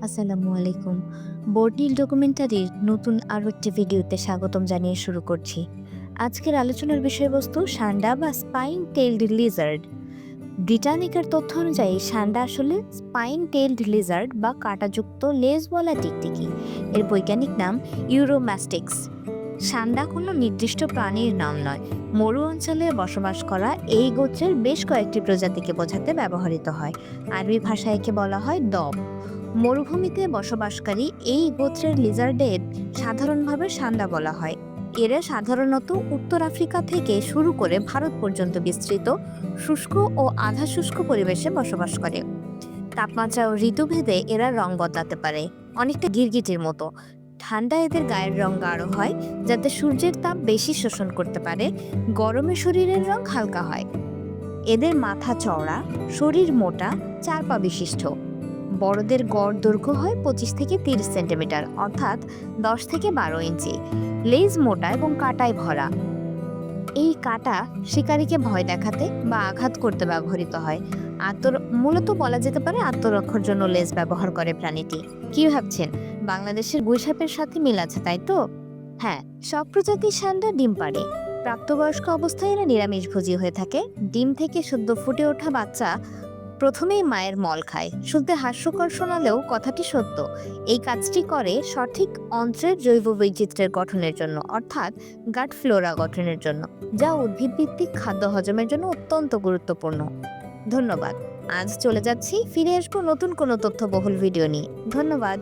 আসসালামু আলাইকুম। বোর্ডিল ডকুমেন্টারির নতুন আরও একটি ভিডিওতে স্বাগতম জানিয়ে শুরু করছি। আজকের আলোচনার বিষয়বস্তু সান্ডা বা স্পাইন টেইলড লিজার্ড। ব্রিটানিকার তথ্য অনুযায়ী সান্ডা আসলে স্পাইন টেইলড লিজার্ড বা কাঁটাযুক্ত লেজওয়ালা টিকটিকি। এর বৈজ্ঞানিক নাম ইউরোম্যাস্টিক্স। সান্ডা কোনো নির্দিষ্ট প্রাণীর নাম নয়, মরু অঞ্চলে বসবাস করা এই গোত্রের বেশ কয়েকটি প্রজাতিকে বোঝাতে ব্যবহৃত হয়। আরবি ভাষায় একে বলা হয় দব। মরুভূমিতে বসবাসকারী এই গোত্রের লিজার্ডের সাধারণভাবে সান্ডা বলা হয়। এরা সাধারণত উত্তর আফ্রিকা থেকে শুরু করে ভারত পর্যন্ত বিস্তৃত শুষ্ক ও আধা শুষ্ক পরিবেশে বসবাস করে। তাপমাত্রা ও ঋতুভেদে এরা রং বদলাতে পারে, অনেকটা গিরগিটির মতো। ঠান্ডা এদের গায়ের রং গাঢ় হয় যাতে সূর্যের তাপ বেশি শোষণ করতে পারে। গরমে শরীরের রং হালকা হয়। এদের মাথা চওড়া, শরীর মোটা, 4 পা বিশিষ্ট। বড়দের গড় দৈর্ঘ্য হয় 25 থেকে 30 সেন্টিমিটার, অর্থাৎ 10 থেকে 12 ইঞ্চি। লেজ মোটা এবং কাঁটায় ভরা। এই কাঁটা শিকারীকে ভয় দেখাতে বা আঘাত করতে ব্যবহৃত হয়। মূলত বলা যেতে পারে আত্মরক্ষার জন্য লেজ ব্যবহার করে প্রাণীটি। কি ভাবছেন, বাংলাদেশের গুইসাপের সাথে মিল আছে, তাই তো? হ্যাঁ, সব প্রজাতির সান্ডা ডিম পাড়ে। প্রাপ্তবয়স্ক অবস্থায় এরা নিরামিষভোজী হয়ে থাকে। ডিম থেকে সদ্য ফুটে ওঠা বাচ্চা প্রথমেই মায়ের মল খায়। শুনতে হাস্যকর শোনালেও কথাটি সত্য। এই কাজটি করে সঠিক অন্ত্রের জৈব বৈচিত্র্যের গঠনের জন্য, অর্থাৎ গাট ফ্লোরা গঠনের জন্য, যা উদ্ভিদভিত্তিক খাদ্য হজমের জন্য অত্যন্ত গুরুত্বপূর্ণ। ধন্যবাদ। আজ চলে যাচ্ছি, ফিরে আসবো নতুন কোনো তথ্যবহুল ভিডিও নিয়ে। ধন্যবাদ।